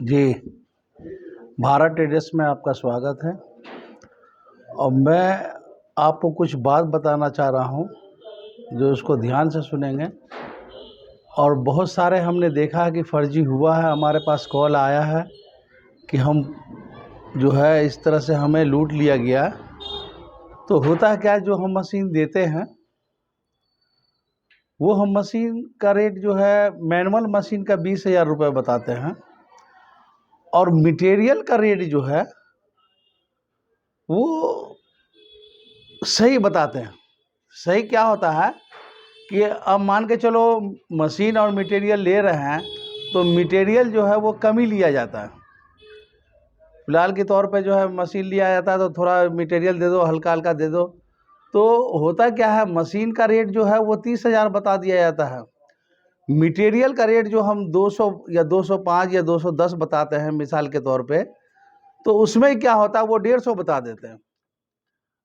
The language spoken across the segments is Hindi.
जी, भारत ट्रेडर्स में आपका स्वागत है। और मैं आपको कुछ बात बताना चाह रहा हूँ जो इसको ध्यान से सुनेंगे। और बहुत सारे हमने देखा है कि फर्जी हुआ है, हमारे पास कॉल आया है कि हम जो है इस तरह से हमें लूट लिया गया। तो होता है क्या, जो हम मशीन देते हैं वो हम मशीन का रेट जो है मैनुअल मशीन का 20,000 रुपये बताते हैं, और मटेरियल का रेट जो है वो सही बताते हैं। सही क्या होता है कि अब मान के चलो मशीन और मटेरियल ले रहे हैं तो मटेरियल जो है वो कम ही लिया जाता है। फिलहाल के तौर पे जो है मशीन लिया जाता है तो थोड़ा मटेरियल दे दो, हल्का हल्का दे दो। तो होता क्या है, मशीन का रेट जो है वो 30,000 बता दिया जाता है। मटेरियल का रेट जो हम 200 या 205 या 210 बताते हैं मिसाल के तौर पे, तो उसमें क्या होता है वो 150 बता देते हैं।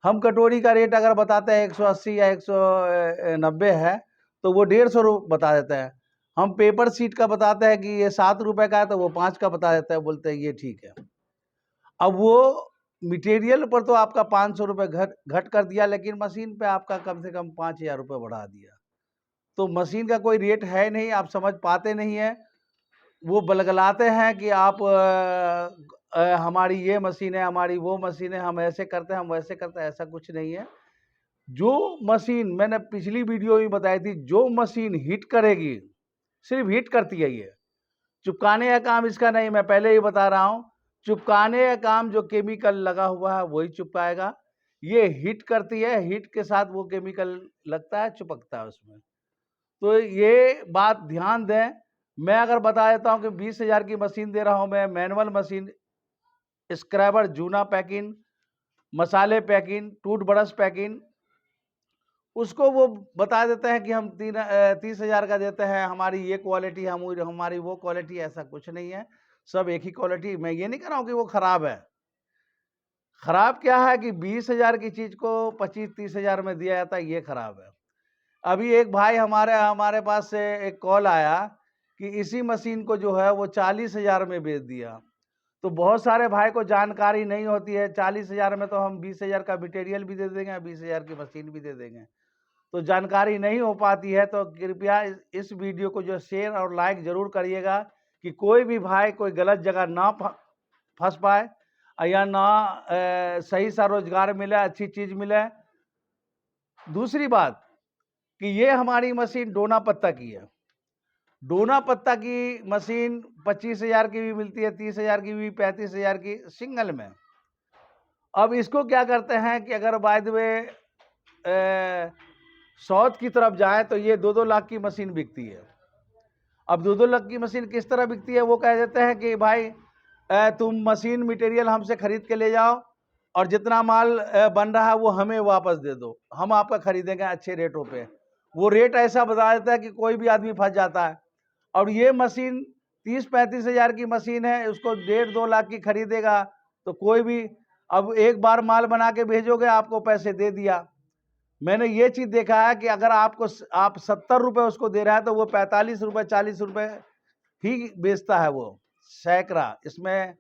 हम कटोरी का रेट अगर बताते हैं 180 या 190 है तो वो 150 बता देते हैं। हम पेपर सीट का बताते हैं कि ये 7 रुपए का है तो वो 5 का बता देता है, बोलते हैं ये ठीक है। अब वो मटेरियल पर तो आपका 500 रुपये घट कर दिया, लेकिन मशीन पे आपका कम से कम 5,000 रुपये बढ़ा दिया। तो मशीन का कोई रेट है नहीं, आप समझ पाते नहीं है। वो बलगलाते हैं कि आप हमारी ये मशीन है, हमारी वो मशीन है, हम ऐसे करते हैं, हम वैसे करते हैं। ऐसा कुछ नहीं है। जो मशीन मैंने पिछली वीडियो में बताई थी, जो मशीन हिट करेगी सिर्फ हिट करती है। ये चिपकाने का काम इसका नहीं, मैं पहले ही बता रहा हूँ। चिपकाने का काम जो केमिकल लगा हुआ है वही चिपकाएगा। ये हिट करती है, हिट के साथ वो केमिकल लगता है, चिपकता है उसमें। तो ये बात ध्यान दें। मैं अगर बता देता हूँ कि 20,000 की मशीन दे रहा हूँ मैं, मैनुअल मशीन, स्क्रैबर, जूना पैकिंग, मसाले पैकिंग, टूथब्रश पैकिंग, उसको वो बता देते हैं कि हम 30,000 का देते हैं, हमारी ये क्वालिटी, हमारी वो क्वालिटी। ऐसा कुछ नहीं है, सब एक ही क्वालिटी। मैं ये नहीं कह रहा हूँ कि वो खराब है। खराब क्या है कि 20,000 की चीज को 25-30,000 में दिया जाता है, ये खराब है। अभी एक भाई हमारे पास से एक कॉल आया कि इसी मशीन को जो है वो 40,000 में बेच दिया। तो बहुत सारे भाई को जानकारी नहीं होती है। 40,000 में तो हम 20,000 का मटेरियल भी दे देंगे, 20,000 की मशीन भी दे देंगे। तो जानकारी नहीं हो पाती है। तो कृपया इस वीडियो को जो शेयर और लाइक जरूर करिएगा कि कोई भी भाई कोई गलत जगह ना फंस पाए, या ना सही सा रोजगार मिले, अच्छी चीज मिले। दूसरी बात कि ये हमारी मशीन डोना पत्ता की है। डोना पत्ता की मशीन 25,000 की भी मिलती है, 30,000 की भी, 35,000 की सिंगल में। अब इसको क्या करते हैं कि अगर बाय द वे साउथ की तरफ जाए तो ये 2-2 लाख की मशीन बिकती है। अब 2-2 लाख की मशीन किस तरह बिकती है, वो कह देते हैं कि भाई तुम मशीन मटेरियल हमसे खरीद के ले जाओ और जितना माल बन रहा है वो हमें वापस दे दो, हम आपका खरीदेंगे अच्छे रेटों पे। वो रेट ऐसा बता देता है कि कोई भी आदमी फंस जाता है। और ये मशीन 30-35,000 की मशीन है, उसको 1.5-2 लाख की खरीदेगा तो कोई भी। अब एक बार माल बना के भेजोगे, आपको पैसे दे दिया। मैंने ये चीज देखा है कि अगर आप 70 रुपए उसको दे रहा है तो वो 45 रुपए 40 रुपए ही बेचता है वो सैकड़ा। इसमें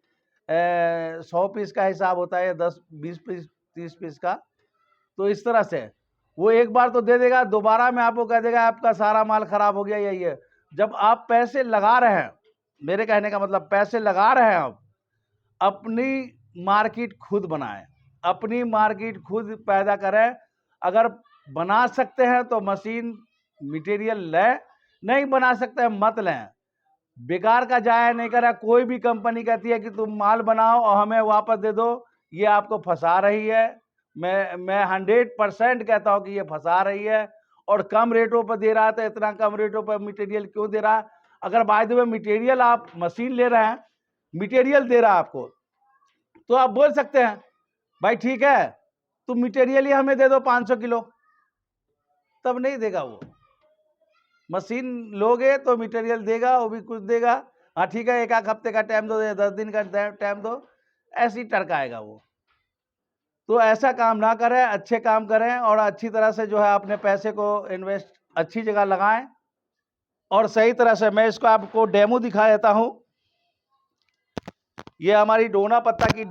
100 पीस का हिसाब होता है, 10-20 पीस 30 पीस का। तो इस तरह से वो एक बार तो दे देगा, दोबारा में आपको कह देगा आपका सारा माल खराब हो गया। यही है, जब आप पैसे लगा रहे हैं, मेरे कहने का मतलब पैसे लगा रहे हैं, आप अपनी मार्केट खुद बनाएं, अपनी मार्केट खुद पैदा करें। अगर बना सकते हैं तो मशीन मटेरियल लें, नहीं बना सकते हैं मत लें। बेकार का जाया नहीं करा। कोई भी कंपनी कहती है कि तुम माल बनाओ और हमें वापस दे दो, ये आपको फंसा रही है। मैं 100% कहता हूं कि ये फंसा रही है। और कम रेटों पर दे रहा है तो इतना कम रेटों पर मटेरियल क्यों दे रहा है? अगर बाय द वे मटेरियल आप मशीन ले रहे हैं, मटेरियल दे रहा है आपको, तो आप बोल सकते हैं भाई ठीक है तुम मटेरियल ही हमें दे दो 500 किलो। तब नहीं देगा वो। मशीन लोगे तो मटेरियल देगा, वो भी कुछ देगा। हाँ ठीक है, 1 हफ्ते का टाइम दो या 10 दिन का टाइम दो, ऐसे ही टरकाएगा वो। तो ऐसा काम ना करें, अच्छे काम करें और अच्छी तरह से जो है अपने पैसे को इन्वेस्ट अच्छी जगह लगाएं और सही तरह से। मैं इसको आपको डेमो दिखा देता हूं। ये हमारी डोना पत्ता की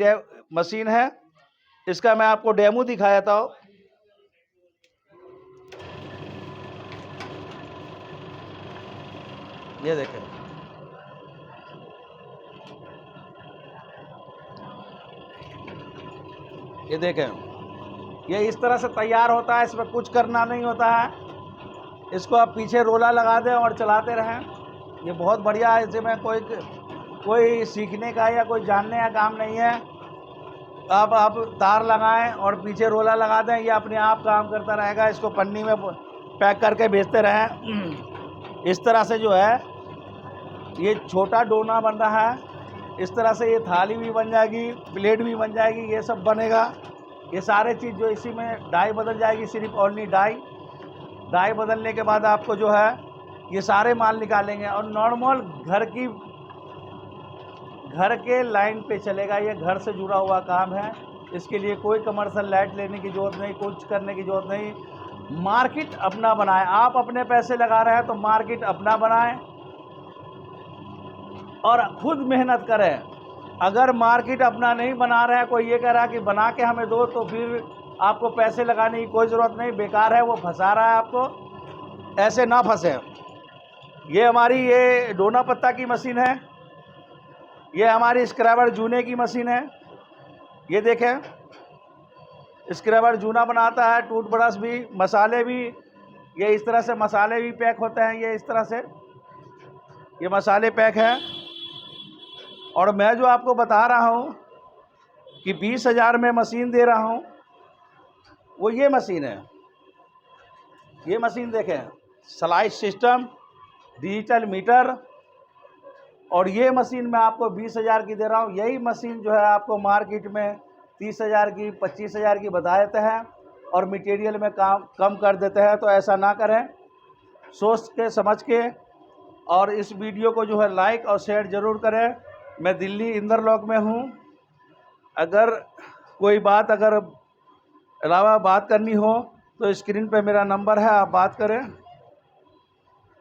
मशीन है, इसका मैं आपको डेमो दिखा देता हूं। ये देखें, ये देखें, ये इस तरह से तैयार होता है, इसमें कुछ करना नहीं होता है। इसको आप पीछे रोला लगा दें और चलाते रहें। ये बहुत बढ़िया है, इसमें कोई सीखने का या कोई जानने का काम नहीं है। अब आप तार लगाएं और पीछे रोला लगा दें, ये अपने आप काम करता रहेगा। इसको पन्नी में पैक करके भेजते रहें। इस तरह से जो है ये छोटा डोना बन रहा है। इस तरह से ये थाली भी बन जाएगी, प्लेट भी बन जाएगी, ये सब बनेगा। ये सारे चीज़ जो इसी में डाई बदल जाएगी, सिर्फ ओनली डाई बदलने के बाद आपको जो है ये सारे माल निकालेंगे और नॉर्मल घर के लाइन पे चलेगा। ये घर से जुड़ा हुआ काम है, इसके लिए कोई कमर्शियल लाइट लेने की ज़रूरत नहीं, कुछ करने की ज़रूरत नहीं। मार्केट अपना बनाएं। आप अपने पैसे लगा रहे हैं तो मार्केट अपना बनाएं और खुद मेहनत करें। अगर मार्केट अपना नहीं बना रहे हैं, कोई ये कह रहा है कि बना के हमें दो, तो फिर आपको पैसे लगाने की कोई ज़रूरत नहीं, बेकार है, वो फंसा रहा है आपको। ऐसे ना फंसे। ये हमारी ये डोना पत्ता की मशीन है, ये हमारी स्क्रैबर जूने की मशीन है। ये देखें, स्क्रैबर जूना बनाता है, टूथब्रश भी, मसाले भी। ये इस तरह से मसाले भी पैक होते हैं, ये इस तरह से ये मसाले पैक हैं। और मैं जो आपको बता रहा हूँ कि 20,000 में मशीन दे रहा हूँ, वो ये मशीन है। ये मशीन देखें, स्लाइस सिस्टम, डिजिटल मीटर, और ये मशीन मैं आपको 20,000 की दे रहा हूँ। यही मशीन जो है आपको मार्केट में 30,000 की, 25,000 की बता देते हैं और मटेरियल में कम कर देते हैं। तो ऐसा ना करें, सोच के समझ के। और इस वीडियो को जो है लाइक और शेयर ज़रूर करें। मैं दिल्ली इंदरलॉक में हूँ। अगर कोई बात अलावा बात करनी हो तो स्क्रीन पे मेरा नंबर है, आप बात करें।